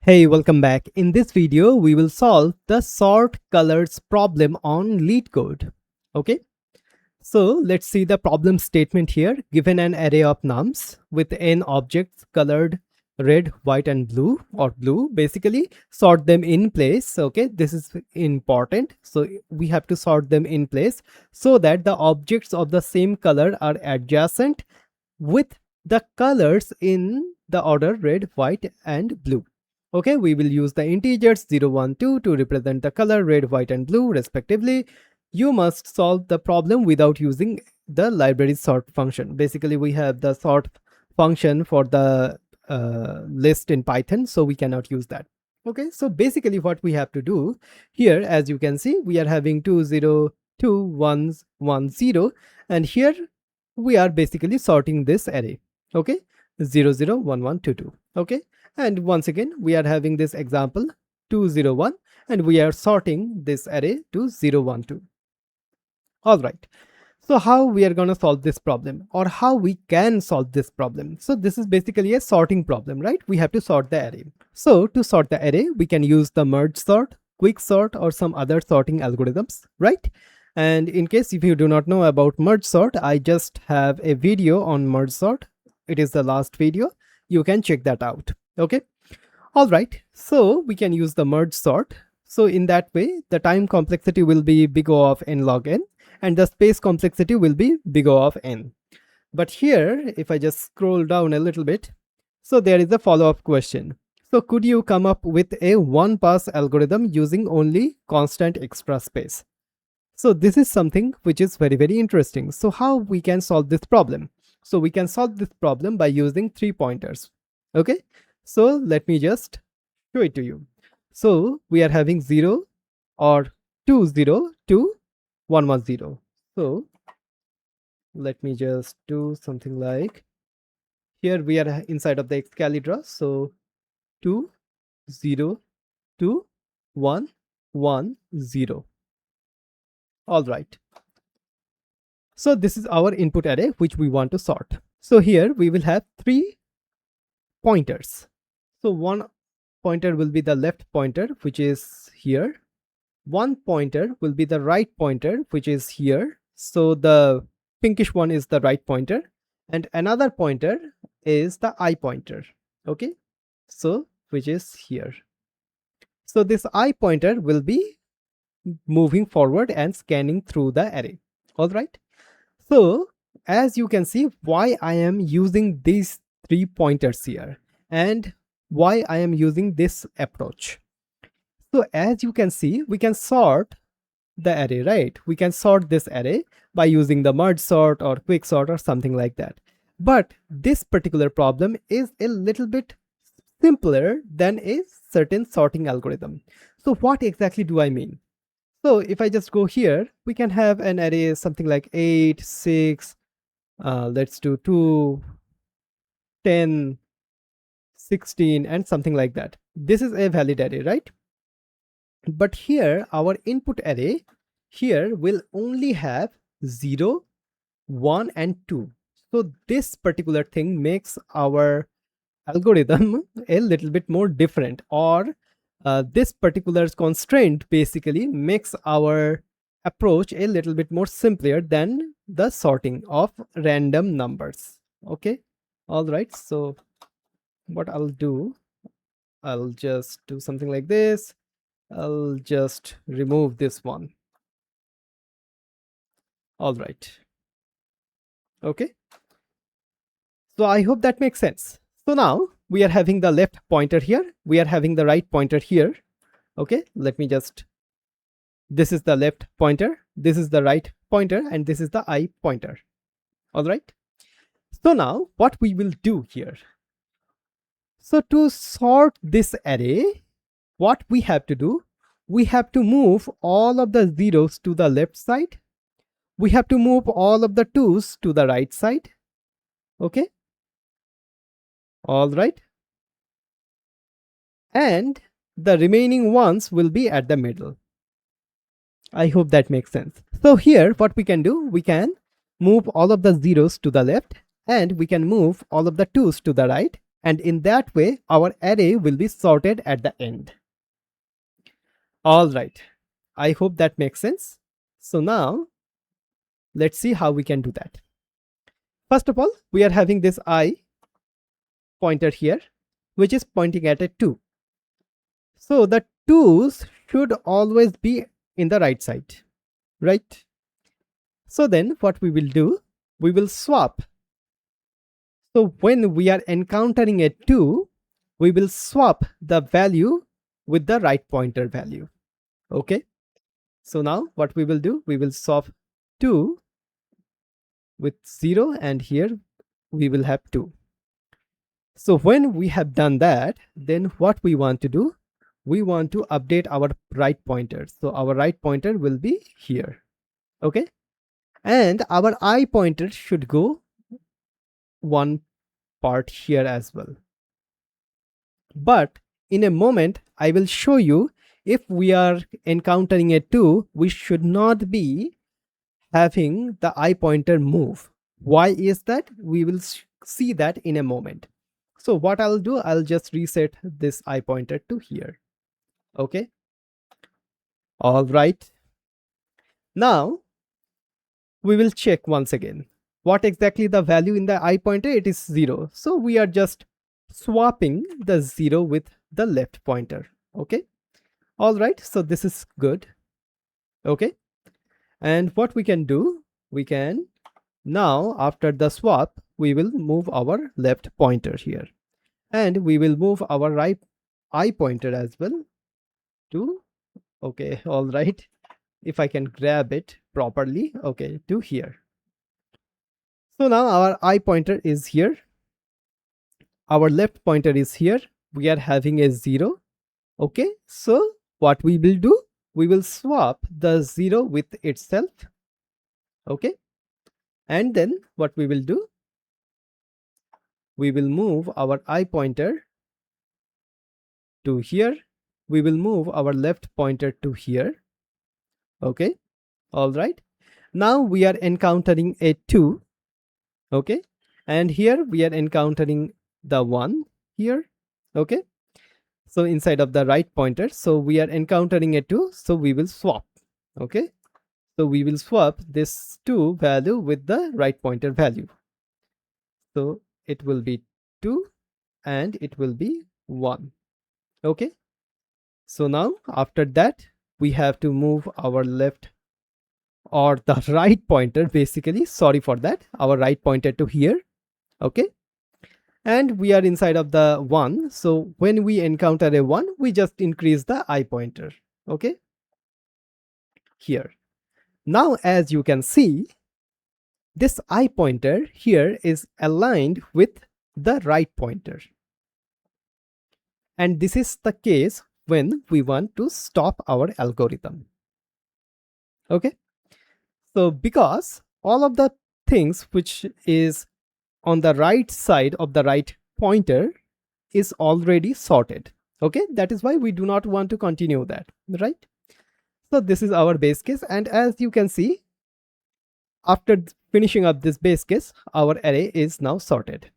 Hey, welcome back. In this video, we will solve the sort colors problem on LeetCode. Okay, so let's see the problem statement here. Given an array of nums with n objects colored red, white, and blue or blue, basically sort them in place. Okay, this is important. So we have to sort them in place so that the objects of the same color are adjacent with the colors in the order red, white, and blue. Okay, we will use the integers 0, 1, 2 to represent the color red, white, and blue respectively. You must solve the problem without using the library sort function. Basically, we have the sort function for the list in Python, so we cannot use that. Okay, so basically what we have to do here, as you can see, we are having 2, 0, 2, 1, 1, 0, and here we are basically sorting this array. Okay, 0, 0, 1, 1, 2, 2. Okay, and once again, we are having this example 2, 0, 1, and we are sorting this array to 0, 1, 2. All right. So how we are going to solve this problem, or how we can solve this problem? So this is basically a sorting problem, right? We have to sort the array. So to sort the array, we can use the merge sort, quick sort, or some other sorting algorithms, right? And in case if you do not know about merge sort, I just have a video on merge sort. It is the last video. You can check that out. Okay. All right. So we can use the merge sort. So in that way, the time complexity will be big O of n log n, and the space complexity will be big O of n. But here, if I just scroll down a little bit, so there is a follow-up question. So could you come up with a one-pass algorithm using only constant extra space? So this is something which is very, very interesting. So how we can solve this problem? So we can solve this problem by using 3 pointers. Okay, so let me just show it to you. So we are having 0 or 2, 0 to 1, 1, 0. So let me just do something like, here we are inside of the Excalibur. So 2, 0, 2, 1, 1, 0. All right. So this is our input array which we want to sort. So here we will have 3 pointers. So one pointer will be the left pointer, which is here. One pointer will be the right pointer, which is here. So the pinkish one is the right pointer, and another pointer is the I pointer. Okay, so which is here. So this I pointer will be moving forward and scanning through the array. All right. So as you can see, why I am using these 3 pointers here and why I am using this approach. So as you can see, we can sort the array, right? We can sort this array by using the merge sort or quick sort or something like that. But this particular problem is a little bit simpler than a certain sorting algorithm. So what exactly do I mean? So if I just go here, we can have an array something like 8, 6, let's do 2, 10, 16, and something like that. This is a valid array, right? But here our input array here will only have 0, 1, and 2. So this particular thing makes our algorithm a little bit more different, or this particular constraint basically makes our approach a little bit more simpler than the sorting of random numbers. Okay, all right. So what I'll do, I'll just do something like this. I'll just remove this one. All right. Okay. So I hope that makes sense. So now we are having the left pointer here. We are having the right pointer here. Okay. Let me just, this is the left pointer. This is the right pointer, and this is the I pointer. All right. So now what we will do here. So to sort this array, what we have to do, we have to move all of the zeros to the left side. We have to move all of the 2's to the right side. Okay. All right. And the remaining ones will be at the middle. I hope that makes sense. So here what we can do, we can move all of the zeros to the left, and we can move all of the 2's to the right, And in that way, our array will be sorted at the end. All right. I hope that makes sense. So now let's see how we can do that. First of all, we are having this I pointer here, which is pointing at a 2. So the 2's should always be in the right side, right? So then what we will do, we will swap. So when we are encountering a 2, we will swap the value with the right pointer value. Okay. So now what we will do, we will swap 2 with 0, and here we will have 2. So when we have done that, then what we want to do, we want to update our right pointer. So our right pointer will be here. Okay. And our I pointer should go one part here as well. But in a moment, I will show you, if we are encountering a 2, we should not be having the I pointer move. Why is that? We will see that in a moment. So what I'll do, I'll just reset this I pointer to here. Okay. All right. Now we will check once again. What exactly the value in the I pointer? It is 0. So we are just swapping the 0 with the left pointer. Okay. All right. So this is good. Okay. And what we can do, we can now, after the swap, we will move our left pointer here, and we will move our right I pointer as well to, okay, all right, if I can grab it properly, okay, to here. So now our I pointer is here, our left pointer is here, we are having a 0. Okay, so what we will do, we will swap the 0 with itself. Okay, and then what we will do, we will move our I pointer to here, we will move our left pointer to here. Okay, all right. Now we are encountering a 2. Okay, and here we are encountering the 1 here. Okay, so inside of the right pointer, so we are encountering a 2, so we will swap. Okay, so we will swap this 2 value with the right pointer value. So it will be 2 and it will be 1. Okay, so now after that, we have to move our left, or the right pointer, basically, sorry for that, our right pointer to here. Okay, and we are inside of the 1, so when we encounter a 1, we just increase the I pointer. Okay, here. Now as you can see, this I pointer here is aligned with the right pointer, and this is the case when we want to stop our algorithm. Okay, so because all of the things which is on the right side of the right pointer is already sorted. Okay, that is why we do not want to continue that, right? So this is our base case, and as you can see, after finishing up this base case, our array is now sorted.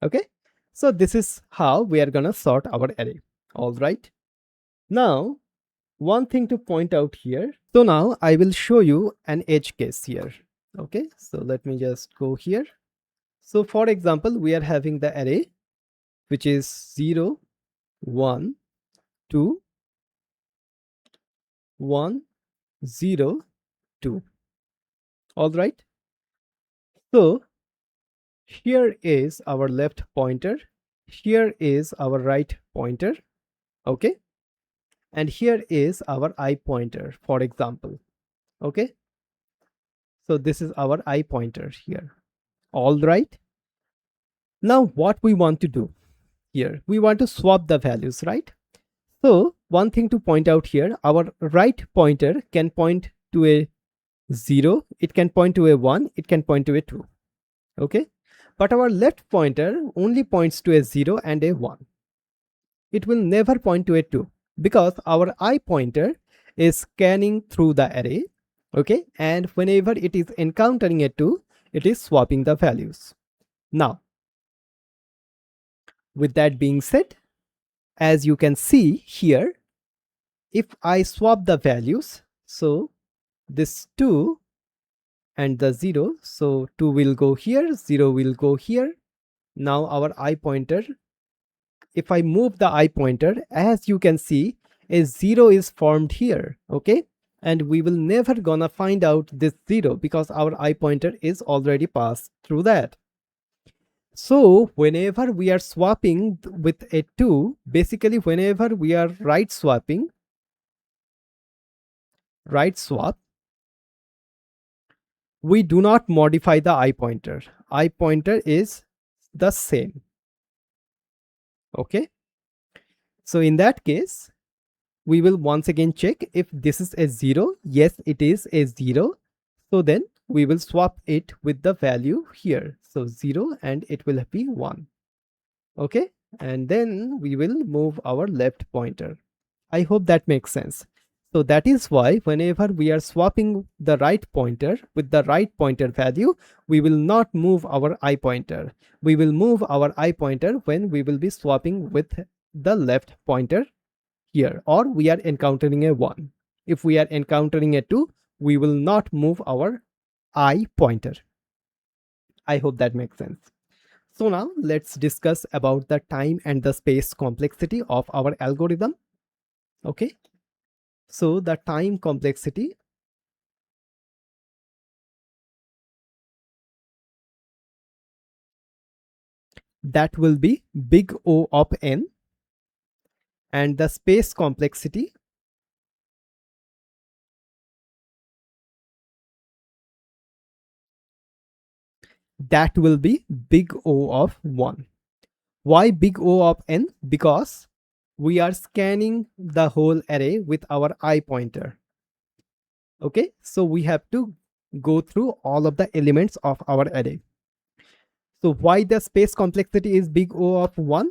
Okay, so this is how we are gonna sort our array. All right, now one thing to point out here, so now I will show you an edge case here. Okay, so let me just go here. So for example, we are having the array which is 0, 1, 2, 1, 0, 2. All right, so here is our left pointer, here is our right pointer. Okay, and here is our I pointer, for example. Okay, so this is our I pointer here. All right, now what we want to do here, we want to swap the values, right? So one thing to point out here, our right pointer can point to a 0, it can point to a 1, it can point to a 2. Okay, but our left pointer only points to a 0 and a 1. It will never point to a 2 because our I pointer is scanning through the array. Okay, and whenever it is encountering a 2, it is swapping the values. Now With that being said, as you can see here, if I swap the values, so this 2 and the 0, so 2 will go here, 0 will go here. Now our I pointer, if I move the I pointer, as you can see, a 0 is formed here, okay? And we will never gonna find out this 0 because our I pointer is already passed through that. So whenever we are swapping with a 2, basically whenever we are right swap, we do not modify the I pointer. I pointer is the same, okay? So in that case, we will once again check if this is a 0. Yes, it is a 0. So then we will swap it with the value here. So 0 and it will be 1. Okay. And then we will move our left pointer. I hope that makes sense. So that is why whenever we are swapping the right pointer with the right pointer value, we will not move our I pointer. We will move our I pointer when we will be swapping with the left pointer here, or we are encountering a 1. If we are encountering a 2, we will not move our I pointer. I hope that makes sense. So now let's discuss about the time and the space complexity of our algorithm. Okay. So the time complexity, that will be big O of n, and the space complexity, that will be big O of 1. Why big O of n? Because we are scanning the whole array with our I pointer. Okay, so we have to go through all of the elements of our array. So why the space complexity is big O of 1?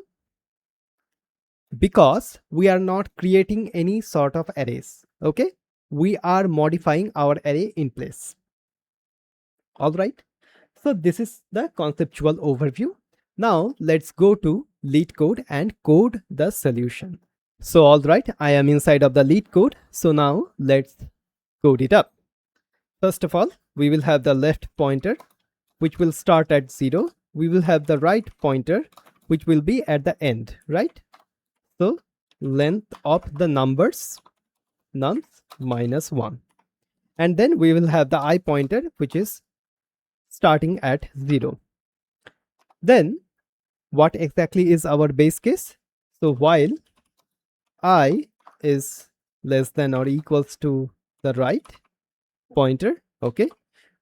Because we are not creating any sort of arrays. Okay, we are modifying our array in place. All right, so this is the conceptual overview. Now let's go to LeetCode and code the solution. So all right, I am inside of the LeetCode. So now let's code it up. First of all, we will have the left pointer, which will start at 0. We will have the right pointer, which will be at the end, right? So length of the numbers, nums minus 1. And then we will have the I pointer, which is starting at 0. Then what exactly is our base case? So while I is less than or equals to the right pointer, okay,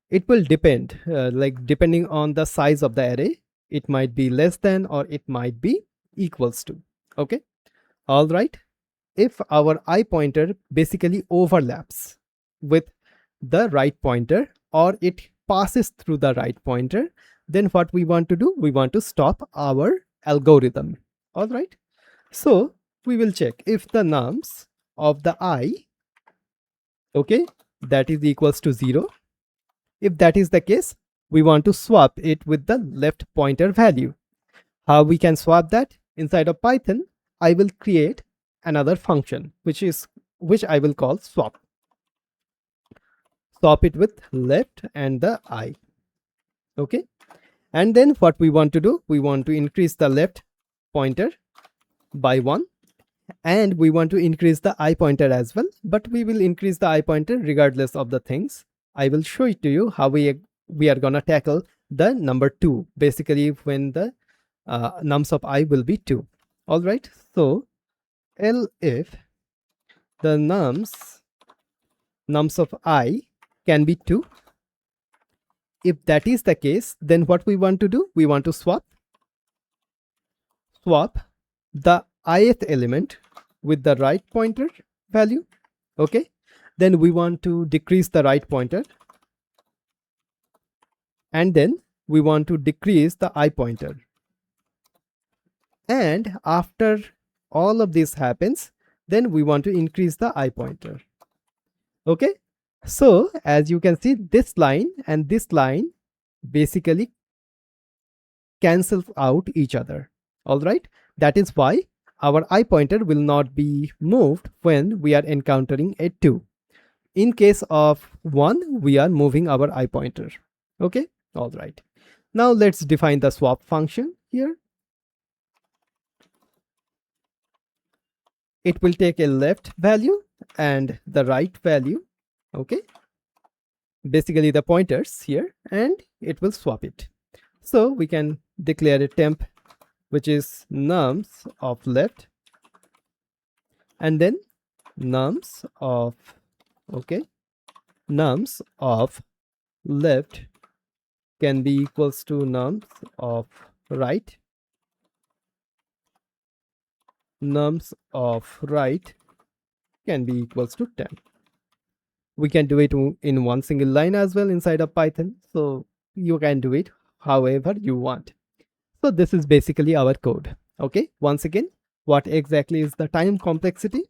it will depend, like depending on the size of the array, it might be less than or it might be equals to. Okay, all right. If our I pointer basically overlaps with the right pointer or it passes through the right pointer, then what we want to do, we want to stop our algorithm. All right, so we will check if the nums of the I, okay, that is equals to 0. If that is the case, we want to swap it with the left pointer value. How we can swap that? Inside of Python, I will create another function which I will call swap. Swap it with left and the I. Okay, and then what we want to do, we want to increase the left pointer by 1, and we want to increase the I pointer as well, but we will increase the I pointer regardless of the things. I will show it to you how we are gonna tackle the number 2, basically when the nums of I will be 2. All right, so if the nums of I can be 2, if that is the case, then what we want to do, we want to swap the ith element with the right pointer value. Okay, then we want to decrease the right pointer, and then we want to decrease the I pointer, and after all of this happens, then we want to increase the I pointer. Okay, so as you can see, this line and this line basically cancels out each other. All right, that is why our I pointer will not be moved when we are encountering a 2. In case of 1, we are moving our I pointer. Okay, all right. Now let's define the swap function here. It will take a left value and the right value. Okay, basically the pointers here, and it will swap it. So we can declare a temp which is nums of left, and then nums of, okay, nums of left can be equals to nums of right. Nums of right can be equals to 10. We can do it in one single line as well inside of Python, so you can do it however you want. So this is basically our code. Okay, once again, what exactly is the time complexity?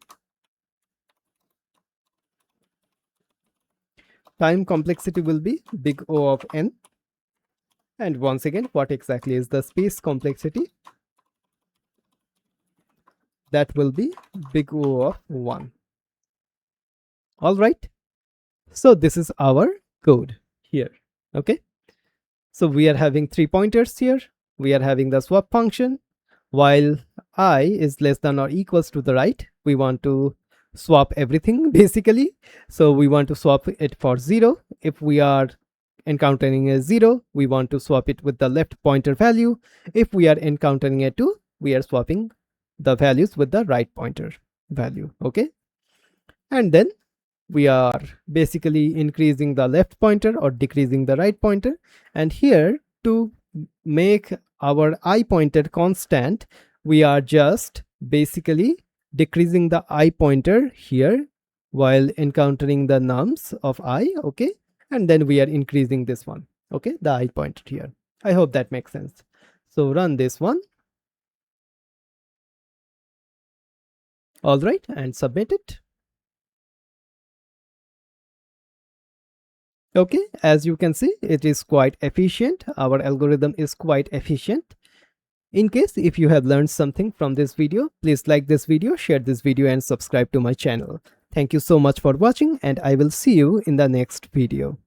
Time complexity will be big O of n. And once again, what exactly is the space complexity? That will be big O of 1. All right. So this is our code here. Okay. So we are having 3 pointers here. We are having the swap function. While I is less than or equals to the right, we want to swap everything basically. So we want to swap it for 0. If we are encountering a 0, we want to swap it with the left pointer value. If we are encountering a 2, we are swapping the values with the right pointer value. Okay, and then we are basically increasing the left pointer or decreasing the right pointer. And here, to make our I pointer constant, we are just basically decreasing the I pointer here while encountering the nums of I. Okay, and then we are increasing this one, okay, the I pointer here. I hope that makes sense. So run this one. All right, and submit it. Okay, as you can see, it is quite efficient. Our algorithm is quite efficient. In case if you have learned something from this video, please like this video, share this video, and subscribe to my channel. Thank you so much for watching, and I will see you in the next video.